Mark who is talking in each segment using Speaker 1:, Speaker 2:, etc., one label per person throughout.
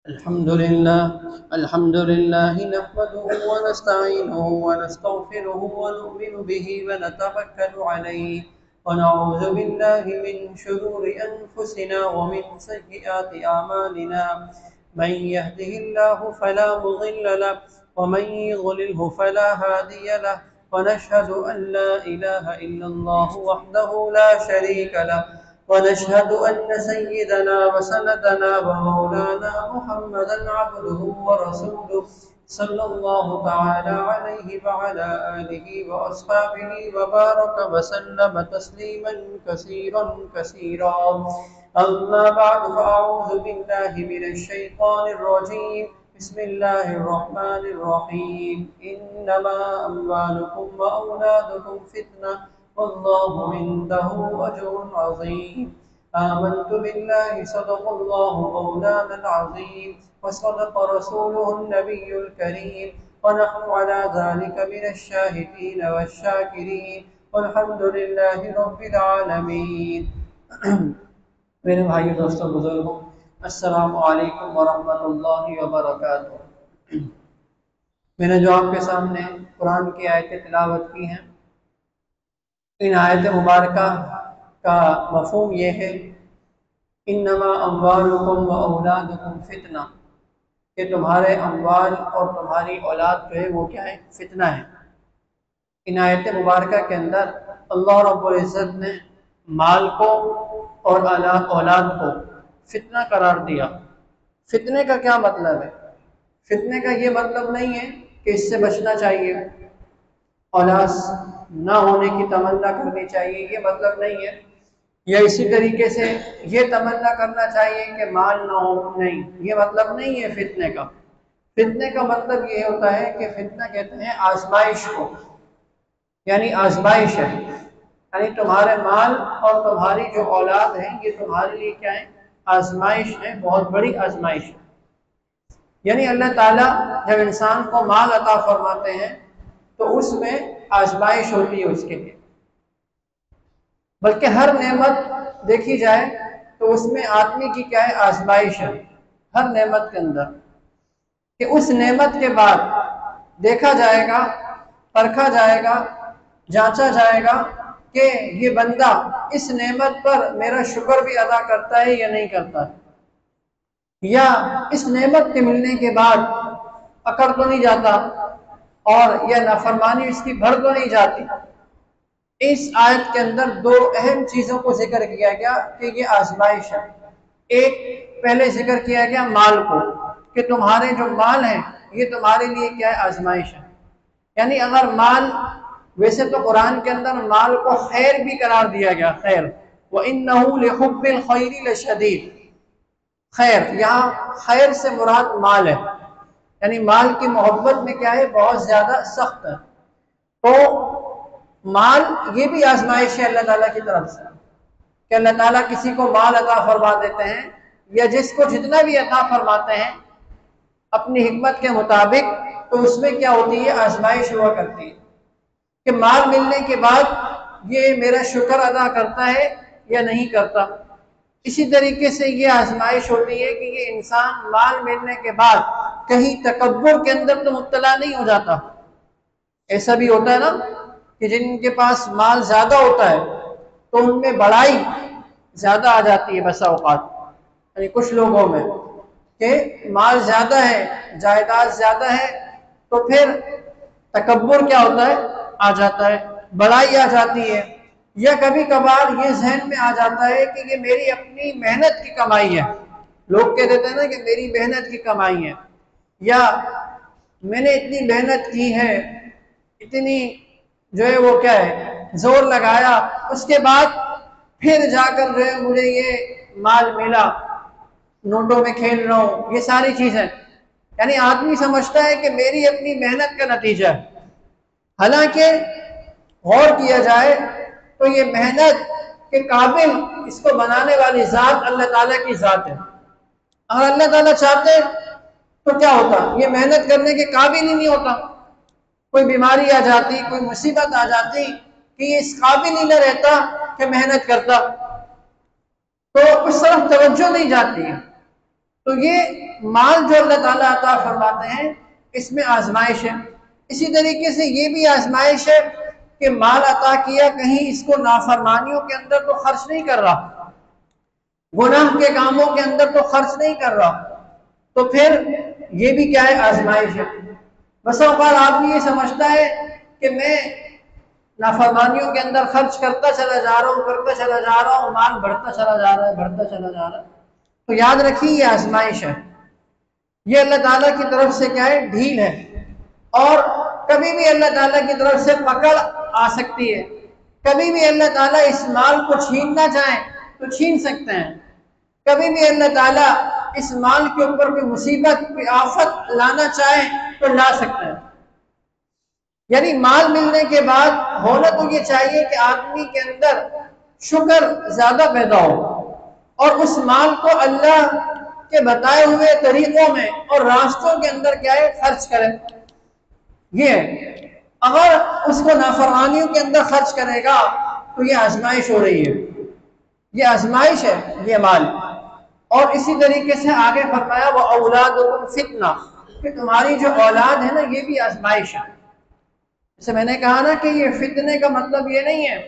Speaker 1: الحمد لله نحمده ونستعينه ونستغفره ونؤمن به ونتوكل عليه ونعوذ بالله من شرور أنفسنا ومن سيئات أعمالنا. من يهده الله فلا مضل له ومن يضلله فلا هادي له، ونشهد أن لا إله إلا الله وحده لا شريك له، ونشهد أن سيدنا وسندنا ومولانا محمدا عبده ورسوله صلى الله تعالى عليه وعلى آله وأصحابه وبارك وسلم تسليما كثيرا كثيرا. أما بعد، فأعوذ بالله من الشيطان الرجيم. بسم الله الرحمن الرحيم. إنما أموالكم وأولادكم فتنة والله عنده أجر عظيم. آمنت بالله صدق الله مولانا العظيم وصدق رسوله النبي الكريم، ونحن على ذلك من الشاهدين والشاكرين، والحمد لله رب العالمين. میرے بھائیو، دوستوں، بزرگوں، السلام علیکم ورحمۃ اللہ وبرکاتہ۔ میں نے جو آپ کے سامنے قرآن کی آیتیں تلاوت کی ہیں، ان آیت مبارکہ کا مفہوم یہ ہے، انما اموالکم و اولادکم فتنہ، کہ تمہارے اموال اور تمہاری اولاد جو ہے وہ کیا ہے؟ فتنہ ہے۔ ان آیت مبارکہ کے اندر اللہ رب العزت نے مال کو اور اولاد کو فتنہ قرار دیا۔ فتنے کا کیا مطلب ہے؟ فتنے کا یہ مطلب نہیں ہے کہ اس سے بچنا چاہیے، اولاد نہ ہونے کی تمنا کرنی چاہیے، یہ مطلب نہیں ہے، یا اسی طریقے سے یہ تمنا کرنا چاہیے کہ مال نہ ہو، نہیں، یہ مطلب نہیں ہے فتنے کا۔ فتنے کا مطلب یہ ہوتا ہے کہ فتنہ کہتے ہیں آزمائش کو، یعنی آزمائش ہے، یعنی تمہارے مال اور تمہاری جو اولاد ہیں یہ تمہارے لیے کیا ہے؟ آزمائش ہے، بہت بڑی آزمائش ہے۔ یعنی اللہ تعالیٰ جب انسان کو مال عطا فرماتے ہیں تو اس میں آزمائش ہوتی ہے اس کے لیے، بلکہ ہر نعمت دیکھی جائے تو اس میں آدمی کی کیا ہے؟ آزمائش ہے، ہر نعمت کے اندر، کہ اس نعمت کے بعد دیکھا جائے گا، پرکھا جائے گا، جانچا جائے گا کہ یہ بندہ اس نعمت پر میرا شکر بھی ادا کرتا ہے یا نہیں کرتا ہے، یا اس نعمت کے ملنے کے بعد اکڑ تو نہیں جاتا اور یا نافرمانی اس کی بڑھ تو نہیں جاتی۔ اس آیت کے اندر دو اہم چیزوں کو ذکر کیا گیا کہ یہ آزمائش ہے۔ ایک پہلے ذکر کیا گیا مال کو، کہ تمہارے جو مال ہیں یہ تمہارے لیے کیا ہے؟ آزمائش ہے۔ یعنی اگر مال، ویسے تو قرآن کے اندر مال کو خیر بھی قرار دیا گیا، خیر، وَإِنَّهُ لِحُبِّ الْخَيْرِ لَشَدِيدٌ، خیر، یہاں خیر سے مراد مال ہے، یعنی مال کی محبت میں کیا ہے؟ بہت زیادہ سخت ہے۔ تو مال یہ بھی آزمائش ہے اللہ تعالیٰ کی طرف سے، کہ اللہ تعالیٰ کسی کو مال عطا فرما دیتے ہیں، یا جس کو جتنا بھی عطا فرماتے ہیں اپنی حکمت کے مطابق، تو اس میں کیا ہوتی ہے؟ آزمائش ہوا کرتی ہے، کہ مال ملنے کے بعد یہ میرا شکر ادا کرتا ہے یا نہیں کرتا۔ اسی طریقے سے یہ آزمائش ہوتی ہے کہ یہ انسان مال ملنے کے بعد کہیں تکبر کے اندر تو مبتلا نہیں ہو جاتا۔ ایسا بھی ہوتا ہے نا کہ جن کے پاس مال زیادہ ہوتا ہے تو ان میں بڑائی زیادہ آ جاتی ہے بسا اوقات، یعنی کچھ لوگوں میں کہ مال زیادہ ہے، جائیداد زیادہ ہے، تو پھر تکبر کیا ہوتا ہے؟ آ جاتا ہے، بڑائی آ جاتی ہے، یا کبھی کبھار یہ ذہن میں آ جاتا ہے کہ یہ میری اپنی محنت کی کمائی ہے۔ لوگ کہہ دیتے ہیں نا کہ میری محنت کی کمائی ہے، یا میں نے اتنی محنت کی ہے، اتنی جو ہے وہ کیا ہے؟ زور لگایا، اس کے بعد پھر جا کر جو ہے مجھے یہ مال ملا، نوٹوں میں کھیل رہا ہوں، یہ ساری چیزیں، یعنی آدمی سمجھتا ہے کہ میری اپنی محنت کا نتیجہ ہے۔ حالانکہ غور کیا جائے تو یہ محنت کے قابل اس کو بنانے والی ذات اللہ تعالیٰ کی ذات ہے۔ اگر اللہ تعالیٰ چاہتے تو کیا ہوتا؟ یہ محنت کرنے کے قابل ہی نہیں ہوتا، کوئی بیماری آ جاتی، کوئی مصیبت آ جاتی کہ یہ اس قابل ہی نہ رہتا کہ محنت کرتا، تو اس طرف توجہ نہیں جاتی ہے۔ تو تو یہ مال جو اللہ تعالیٰ عطا فرماتے ہیں اس میں آزمائش ہے۔ اسی طریقے سے یہ بھی آزمائش ہے کہ مال عطا کیا، کہیں اس کو نافرمانیوں کے اندر تو خرچ نہیں کر رہا، گناہ کے کاموں کے اندر تو خرچ نہیں کر رہا، تو پھر یہ بھی کیا ہے؟ آزمائش ہے۔ بس اوقات آدمی یہ سمجھتا ہے کہ میں نافرمانیوں کے اندر خرچ کرتا چلا جا رہا ہوں، کرتا چلا جا رہا ہوں، مال بڑھتا چلا جا رہا ہے، بڑھتا چلا جا رہا ہے، تو یاد رکھیے یہ آزمائش ہے، یہ اللہ تعالیٰ کی طرف سے کیا ہے؟ ڈھیل ہے، اور کبھی بھی اللہ تعالیٰ کی طرف سے پکڑ آ سکتی ہے، کبھی بھی اللہ تعالیٰ اس مال کو چھیننا چاہیں تو چھین سکتے ہیں، کبھی بھی اللہ تعالیٰ اس مال کے اوپر کوئی مصیبت، کوئی آفت لانا چاہیں تو لا سکتے ہیں۔ یعنی مال ملنے کے بعد ہونا تو یہ چاہیے کہ آدمی کے اندر شکر زیادہ پیدا ہو، اور اس مال کو اللہ کے بتائے ہوئے طریقوں میں اور راستوں کے اندر کیا ہے؟ خرچ کرے۔ یہ ہے، اگر اس کو نافرمانیوں کے اندر خرچ کرے گا تو یہ آزمائش ہو رہی ہے، یہ آزمائش ہے یہ مال۔ اور اسی طریقے سے آگے فرمایا وَأَوْلَادُكُمْ فِتْنَةٌ، کہ تمہاری جو اولاد ہے نا یہ بھی آزمائش ہے۔ جیسے میں نے کہا نا کہ یہ فتنے کا مطلب یہ نہیں ہے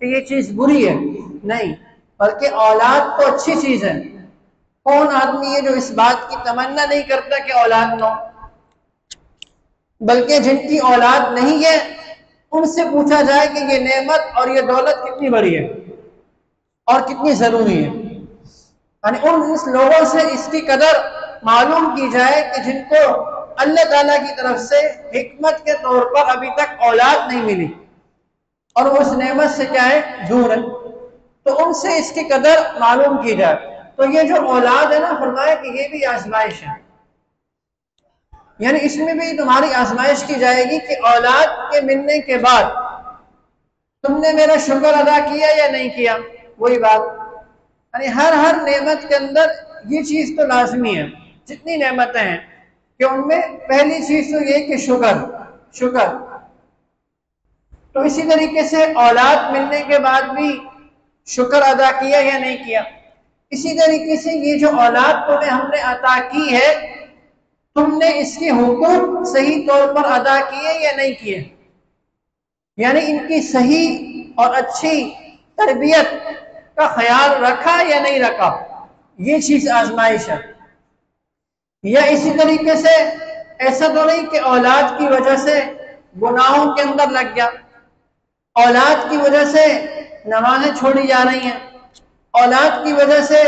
Speaker 1: کہ یہ چیز بری ہے، نہیں، بلکہ اولاد تو اچھی چیز ہے۔ کون آدمی ہے جو اس بات کی تمنا نہیں کرتا کہ اولاد نہ ہو؟ بلکہ جن کی اولاد نہیں ہے ان سے پوچھا جائے کہ یہ نعمت اور یہ دولت کتنی بڑی ہے اور کتنی ضروری ہے، یعنی اس لوگوں سے اس کی قدر معلوم کی جائے کہ جن کو اللہ تعالیٰ کی طرف سے حکمت کے طور پر ابھی تک اولاد نہیں ملی اور وہ اس نعمت سے کیا ہے؟ دور ہے، تو ان سے اس کی قدر معلوم کی جائے۔ تو یہ جو اولاد ہے نا، فرمایا کہ یہ بھی آزمائش ہے، یعنی اس میں بھی تمہاری آزمائش کی جائے گی کہ اولاد کے ملنے کے بعد تم نے میرا شکر ادا کیا یا نہیں کیا۔ وہی بات، یعنی ہر نعمت کے اندر یہ چیز تو لازمی ہے، جتنی نعمتیں ہیں، کہ ان میں پہلی چیز تو یہ کہ شکر۔ تو اسی طریقے سے اولاد ملنے کے بعد بھی شکر ادا کیا یا نہیں کیا۔ اسی طریقے سے یہ جو اولاد تمہیں ہم نے عطا کی ہے، تم نے اس کے حقوق صحیح طور پر ادا کیے یا نہیں کیے، یعنی ان کی صحیح اور اچھی تربیت کا خیال رکھا یا نہیں رکھا، یہ چیز آزمائش ہے۔ یا اسی طریقے سے ایسا تو نہیں کہ اولاد کی وجہ سے گناہوں کے اندر لگ گیا، اولاد کی وجہ سے نمازیں چھوڑی جا رہی ہیں، اولاد کی وجہ سے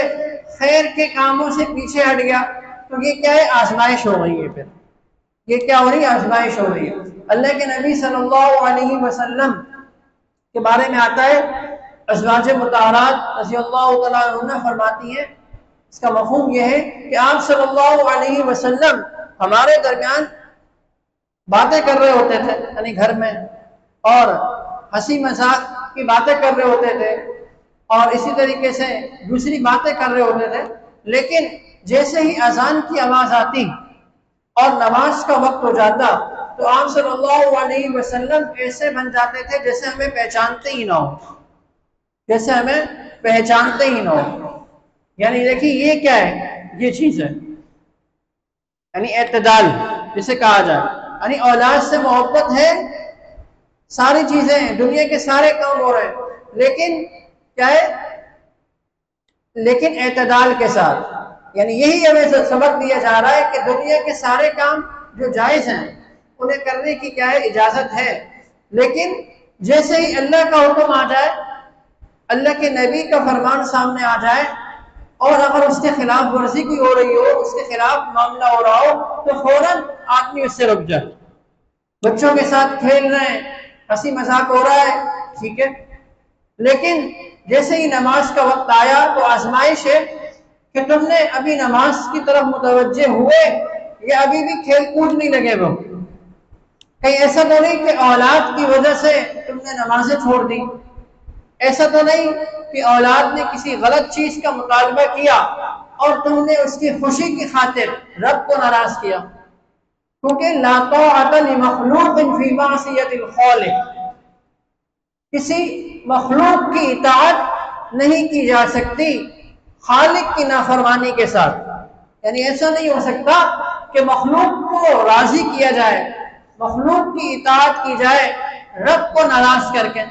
Speaker 1: خیر کے کاموں سے پیچھے ہٹ گیا، تو یہ کیا ہے؟ آزمائش ہو رہی ہے۔ پھر یہ کیا ہو رہی ہے؟ آزمائش ہو رہی ہے۔ اللہ کے نبی صلی اللہ علیہ وسلم کے بارے میں آتا ہے، ازواج مطہرات رضی اللہ تعالیٰ عنہ فرماتی ہیں، اس کا مفہوم یہ ہے کہ آپ صلی اللہ علیہ وسلم ہمارے درمیان باتیں کر رہے ہوتے تھے، یعنی گھر میں، اور ہنسی مذاق کی باتیں کر رہے ہوتے تھے، اور اسی طریقے سے دوسری باتیں کر رہے ہوتے تھے، لیکن جیسے ہی اذان کی آواز آتی اور نماز کا وقت ہو جاتا تو آپ صلی اللہ علیہ وسلم ایسے بن جاتے تھے جیسے ہمیں پہچانتے ہی نہ ہو، جیسے ہمیں پہچانتے ہی نہ ہو۔ یعنی دیکھیے یہ کیا ہے؟ یہ چیز ہے، یعنی اعتدال جسے کہا جائے، یعنی اولاد سے محبت ہے، ساری چیزیں ہیں، دنیا کے سارے کام ہو رہے ہیں، لیکن کیا ہے؟ لیکن اعتدال کے ساتھ، یعنی یہی ہمیں سبق دیا جا رہا ہے کہ دنیا کے سارے کام جو جائز ہیں انہیں کرنے کی کیا ہے؟ اجازت ہے، لیکن جیسے ہی اللہ کا حکم آ جائے، اللہ کے نبی کا فرمان سامنے آ جائے، اور اگر اس کے خلاف ورزی کوئی ہو رہی ہو، اس کے خلاف معاملہ ہو رہا ہو، تو فوراً آدمی اس سے رک جائے۔ بچوں کے ساتھ کھیل رہے ہیں، ہنسی مذاق ہو رہا ہے، ٹھیک ہے، لیکن جیسے ہی نماز کا وقت آیا تو آزمائش ہے کہ تم نے ابھی نماز کی طرف متوجہ ہوئے یا ابھی بھی کھیل کود نہیں لگے وہ۔ کہیں ایسا تو نہیں کہ اولاد کی وجہ سے تم نے نمازیں چھوڑ دی، ایسا تو نہیں کہ اولاد نے کسی غلط چیز کا مطالبہ کیا اور تم نے اس کی خوشی کی خاطر رب کو ناراض کیا، کیونکہ لا طاعۃ لمخلوق فی معصیۃ الخالق، کسی مخلوق کی اطاعت نہیں کی جا سکتی خالق کی نافرمانی کے ساتھ۔ یعنی ایسا نہیں ہو سکتا کہ مخلوق کو راضی کیا جائے، مخلوق کی اطاعت کی جائے رب کو ناراض کر کے،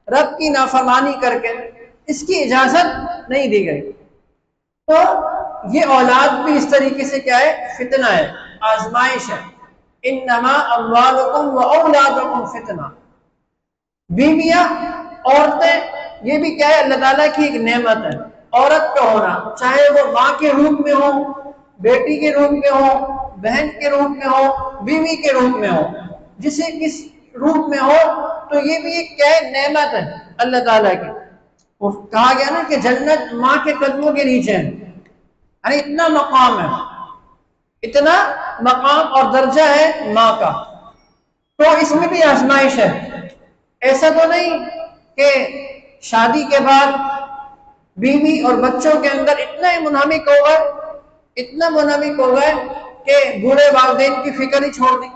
Speaker 1: رب کی نافرمانی کر کے، اس کی اجازت نہیں دی گئی۔ تو یہ اولاد بھی اس طریقے سے کیا ہے؟ فتنہ ہے، آزمائش ہے۔ انما اموالکم و اولادکم فتنہ، بیویاں، عورتیں، یہ بھی کیا ہے؟ اللہ تعالیٰ کی ایک نعمت ہے۔ عورت کا ہونا، چاہے وہ ماں کے روپ میں ہو، بیٹی کے روپ میں ہو، بہن کے روپ میں ہو، بیوی کے روپ میں ہو، جسے کس روپ میں ہو، تو یہ بھی ایک کیا ہے؟ نعمت ہے اللہ تعالیٰ کی۔ وہ کہا گیا نا کہ جنت ماں کے قدموں کے نیچے ہے، یعنی اتنا مقام ہے، اتنا مقام اور درجہ ہے ماں کا۔ تو اس میں بھی آزمائش ہے۔ ایسا تو نہیں کہ شادی کے بعد بیوی اور بچوں کے اندر اتنا ہی منہمک ہو گئے، اتنا منہمک ہو گئے کہ بوڑھے والدین کی فکر ہی چھوڑ دی،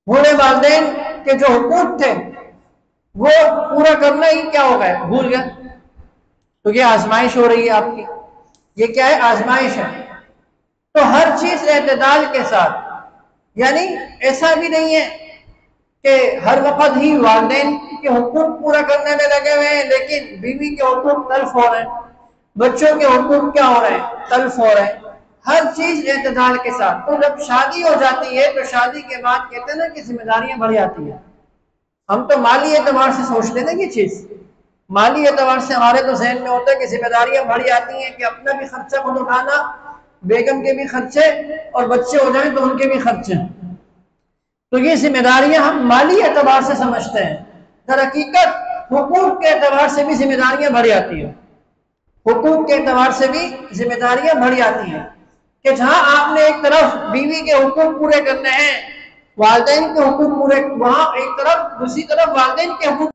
Speaker 1: بوڑھے والدین کے جو حقوق تھے وہ پورا کرنا ہی کیا ہو گئے؟ بھول گئے۔ تو یہ آزمائش ہو رہی ہے آپ کی، یہ کیا ہے؟ آزمائش ہے۔ تو ہر چیز اعتدال کے ساتھ، یعنی ایسا بھی نہیں ہے کہ ہر وقت ہی والدین کے حقوق پورا کرنے میں لگے ہوئے ہیں لیکن بیوی کے حقوق تلف ہو رہے ہیں، بچوں کے حقوق کیا ہو رہے ہیں؟ تلف ہو رہے ہیں۔ ہر چیز اعتدال کے ساتھ۔ تو جب شادی ہو جاتی ہے تو شادی کے بعد کہتے ہیں نا کہ ذمہ داریاں بڑھ جاتی ہیں۔ ہم تو مالی اعتبار سے سوچتے ہیں یہ چیز، مالی اعتبار سے ہمارے تو ذہن میں ہوتا ہے کہ ذمہ داریاں بڑھ جاتی ہیں، کہ اپنا بھی خرچہ خود اٹھانا، بیگم کے بھی خرچے، اور بچے ہو جائیں تو ان کے بھی خرچے۔ تو یہ ذمہ داریاں ہم مالی اعتبار سے سمجھتے ہیں، در حقیقت حقوق کے اعتبار سے بھی ذمہ داریاں بڑھ جاتی ہیں، حقوق کے اعتبار سے بھی ذمہ داریاں بڑھ جاتی ہیں، کہ جہاں آپ نے ایک طرف بیوی کے حقوق پورے کرنے ہیں، والدین کے حقوق پورے، وہاں ایک طرف دوسری طرف والدین کے حقوق